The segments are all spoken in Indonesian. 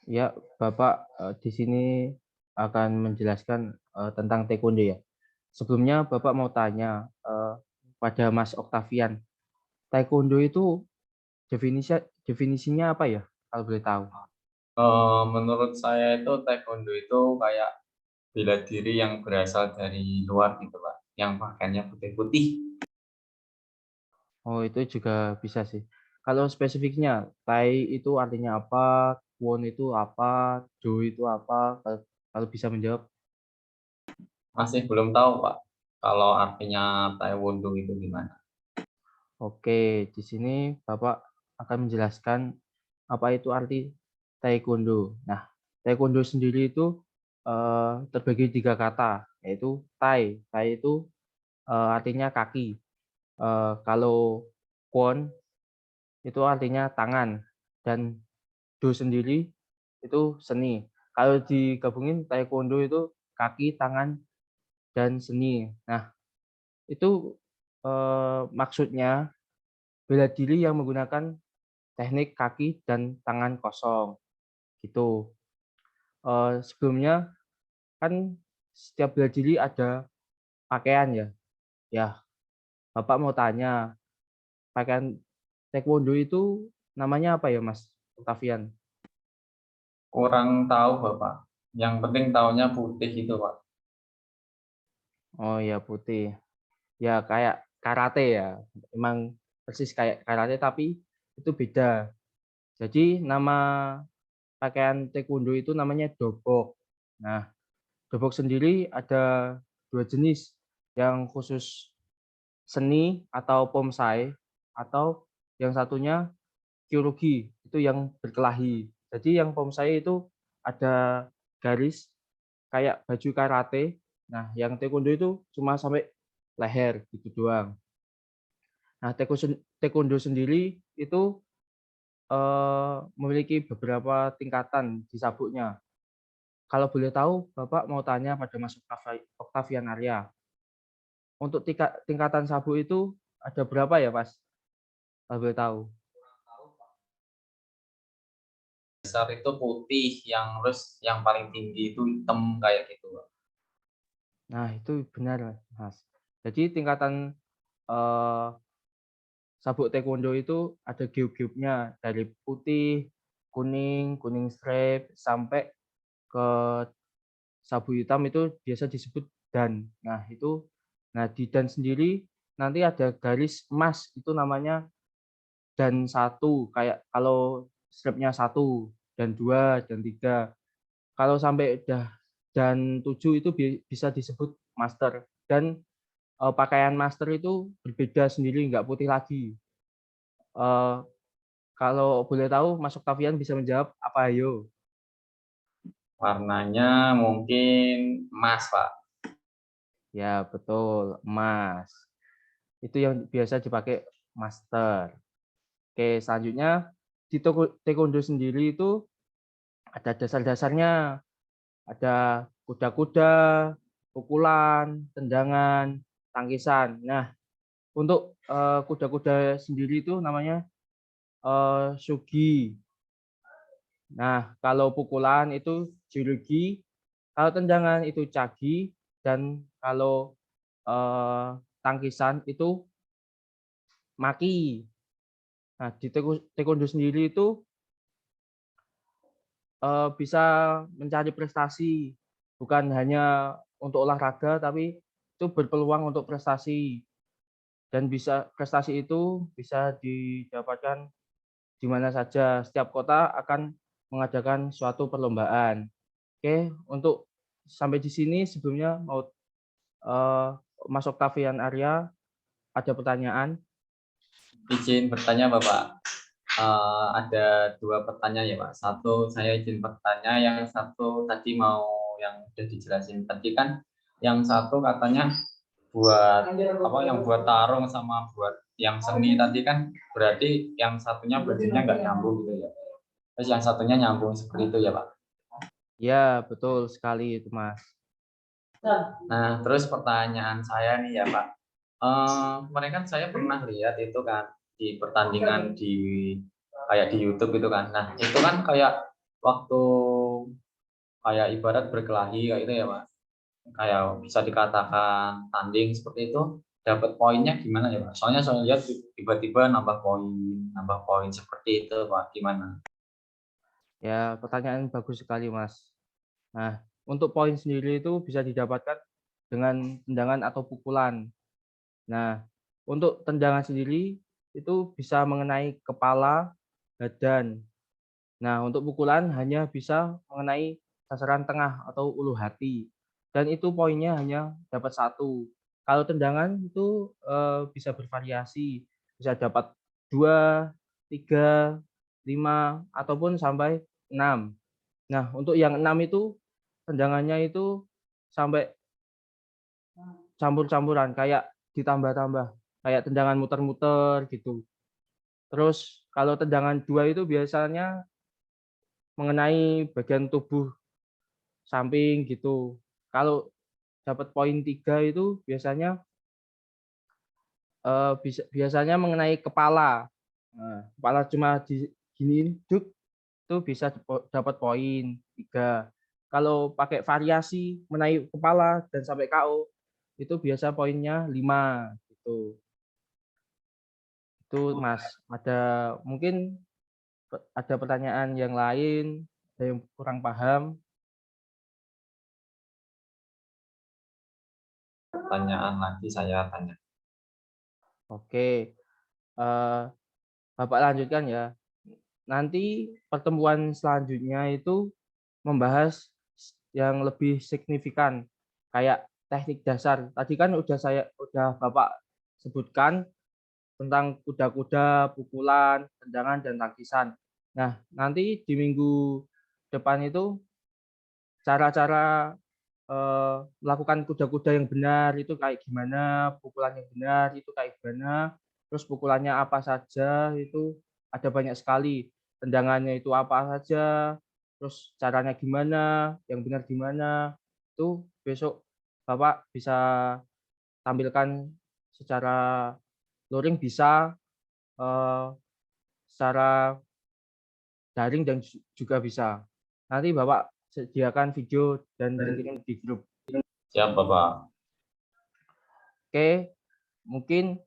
Ya, Bapak di sini akan menjelaskan tentang taekwondo ya. Sebelumnya Bapak mau tanya pada Mas Oktavian, taekwondo itu definisi definisinya apa ya? Kalau boleh tahu. Menurut saya itu taekwondo itu kayak bela diri yang berasal dari luar gitu Pak, yang pakaiannya putih-putih. Oh, itu juga bisa sih. Kalau spesifiknya, Tai itu artinya apa? Kwon itu apa? Do itu apa? Kalau bisa menjawab. Masih belum tahu Pak, kalau artinya taekwondo itu gimana. Oke, di sini Bapak akan menjelaskan apa itu arti taekwondo. Nah, taekwondo sendiri itu terbagi 3 kata, yaitu tai. Tai itu artinya kaki. Kalau kwon itu artinya tangan dan do sendiri itu seni. Kalau digabungin taekwondo itu kaki, tangan, dan seni. Nah, itu maksudnya bela diri yang menggunakan teknik kaki dan tangan kosong, gitu. Sebelumnya kan setiap bela diri ada pakaian ya. Ya, Bapak mau tanya, pakaian taekwondo itu namanya apa ya, Mas Octavian? Kurang tahu Bapak, yang penting tahunya putih itu Pak. Oh ya, putih. Ya kayak karate ya. Emang persis kayak karate tapi itu beda. Jadi nama pakaian taekwondo itu namanya dobok. Nah, dobok sendiri ada 2 jenis, yang khusus seni atau pomsae, atau yang satunya kyorugi, itu yang berkelahi. Jadi yang pomsae itu ada garis kayak baju karate. Nah, yang taekwondo itu cuma sampai leher gitu doang. Nah, taekwondo sendiri itu memiliki beberapa tingkatan di sabuknya. Kalau boleh tahu, Bapak mau tanya pada Mas Octavian Arya. Untuk tingkatan sabuk itu ada berapa ya, Mas? Kalau boleh tahu. Dasar itu putih, yang terus yang paling tinggi itu hitam kayak gitu Pak. Nah, itu benar, Mas. Jadi tingkatan eh, sabuk taekwondo itu ada giup-giupnya dari putih, kuning, kuning stripe sampai ke sabuk hitam itu biasa disebut dan. Di dan sendiri nanti ada garis emas itu namanya dan satu, kayak kalau stripnya satu dan dua dan tiga. Kalau sampai dan tujuh itu bisa disebut master. Dan pakaian master itu berbeda sendiri, nggak putih lagi. Eh, Kalau boleh tahu, Mas Octavian bisa menjawab apa, ayo? Warnanya mungkin emas Pak. Ya, betul, emas. Itu yang biasa dipakai master. Oke, selanjutnya di taekwondo sendiri itu ada dasar-dasarnya. Ada kuda-kuda, pukulan, tendangan, tangkisan. Nah, untuk kuda-kuda sendiri itu namanya sugi. Nah, kalau pukulan itu jirugi, kalau tendangan itu cagi, dan kalau tangkisan itu maki. Nah, di taekwondo sendiri itu bisa mencari prestasi, bukan hanya untuk olahraga, tapi itu berpeluang untuk prestasi. Dan prestasi itu bisa didapatkan di mana saja. Setiap kota akan mengadakan suatu perlombaan. Oke, untuk sampai di sini sebelumnya mau eh, Mas Octavian Arya ada pertanyaan. Izin bertanya Bapak. Ada dua pertanyaan ya Pak. Satu saya izin bertanya, yang satu tadi mau yang udah dijelasin tadi kan, yang satu katanya buat apa, yang buat tarung sama buat yang seni tadi kan, berarti yang satunya bajunya nggak nyambung gitu ya. Terus yang satunya nyambung seperti itu ya Pak. Ya, betul sekali itu, Mas. Nah, terus pertanyaan saya nih ya Pak. Kemarin kan saya pernah lihat itu kan di pertandingan di kayak di YouTube gitu kan. Nah, itu kan kayak waktu kayak ibarat berkelahi kayak gitu ya Pak. Kayak bisa dikatakan tanding seperti itu, dapat poinnya gimana ya Pak? Soalnya saya lihat tiba-tiba nambah poin seperti itu Pak, gimana? Ya, pertanyaan bagus sekali, Mas. Nah, untuk poin sendiri itu bisa didapatkan dengan tendangan atau pukulan. Nah, untuk tendangan sendiri itu bisa mengenai kepala, badan. Nah, untuk pukulan hanya bisa mengenai sasaran tengah atau ulu hati. Dan itu poinnya hanya dapat satu. Kalau tendangan itu bisa bervariasi, bisa dapat 2, 3, 5, ataupun sampai 6. Nah, untuk yang 6 itu tendangannya itu sampai campur-campuran, kayak ditambah-tambah, kayak tendangan muter-muter gitu. Terus kalau tendangan 2 itu biasanya mengenai bagian tubuh samping gitu. Kalau dapat poin 3 itu biasanya, biasanya mengenai kepala. Nah, kepala cuma diginiin duk, itu bisa dapat poin 3. Kalau pakai variasi menaik kepala dan sampai KO, itu biasa poinnya 5 gitu. Itu Mas, ada mungkin ada pertanyaan yang lain, ada yang kurang paham? Pertanyaan lagi saya tanya. Oke, Bapak lanjutkan ya. Nanti pertemuan selanjutnya itu membahas yang lebih signifikan, kayak teknik dasar. Tadi kan udah Bapak sebutkan tentang kuda-kuda, pukulan, tendangan, dan tangkisan. Nah, nanti di minggu depan itu cara-cara melakukan kuda-kuda yang benar itu kayak gimana, pukulan yang benar itu kayak gimana, terus pukulannya apa saja itu ada banyak sekali, tendangannya itu apa saja, terus caranya gimana, yang benar gimana, itu besok Bapak bisa tampilkan secara luring bisa, eee, secara daring dan juga bisa. Nanti Bapak sediakan video dan linkin di grup. Siap Bapak. Oke, mungkin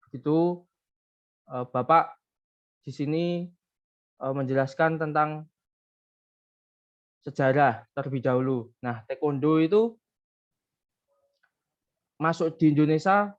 begitu, Bapak di sini, menjelaskan tentang sejarah terlebih dahulu. Nah, taekwondo itu masuk di Indonesia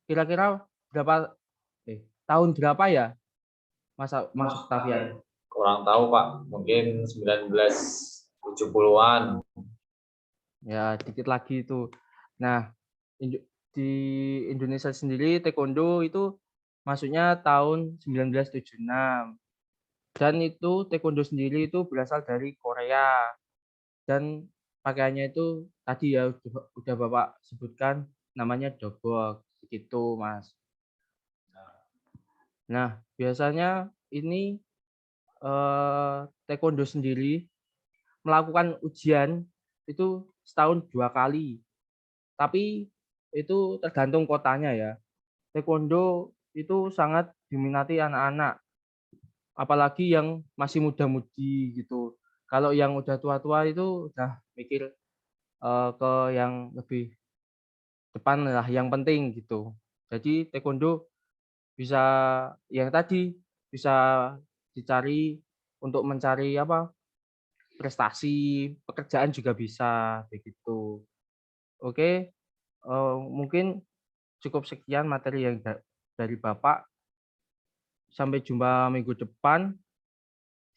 kira-kira berapa tahun berapa ya, Mas Oktavian? Kurang tahu Pak, mungkin 1970-an. Ya, dikit lagi itu. Nah, di Indonesia sendiri taekwondo itu masuknya tahun 1976, dan itu taekwondo sendiri itu berasal dari Korea. Dan pakaiannya itu tadi ya udah Bapak sebutkan namanya dobok, gitu Mas. Nah, biasanya ini, taekwondo sendiri melakukan ujian itu setahun 2 kali, tapi itu tergantung kotanya ya. Taekwondo itu sangat diminati anak-anak, apalagi yang masih muda-mudi gitu. Kalau yang udah tua-tua itu udah mikir, ke yang lebih depan lah yang penting gitu. Jadi taekwondo bisa yang tadi, bisa dicari untuk mencari apa, prestasi, pekerjaan juga bisa, begitu. Oke, mungkin cukup sekian materi yang dari Bapak. Sampai jumpa minggu depan.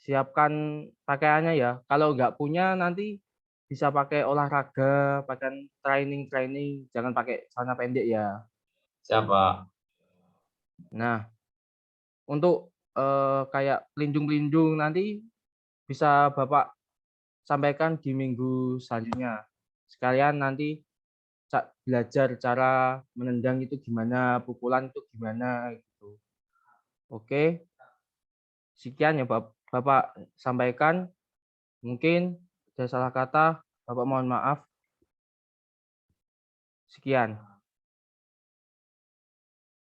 Siapkan pakaiannya ya. Kalau nggak punya nanti bisa pakai olahraga, pakai training-training, jangan pakai celana pendek ya. Siap Pak. Nah, untuk, kayak pelindung-pelindung nanti bisa Bapak sampaikan di minggu selanjutnya. Sekalian nanti belajar cara menendang itu gimana, pukulan itu gimana gitu. Oke, sekian ya Bapak sampaikan. Mungkin ada salah kata, Bapak mohon maaf. Sekian.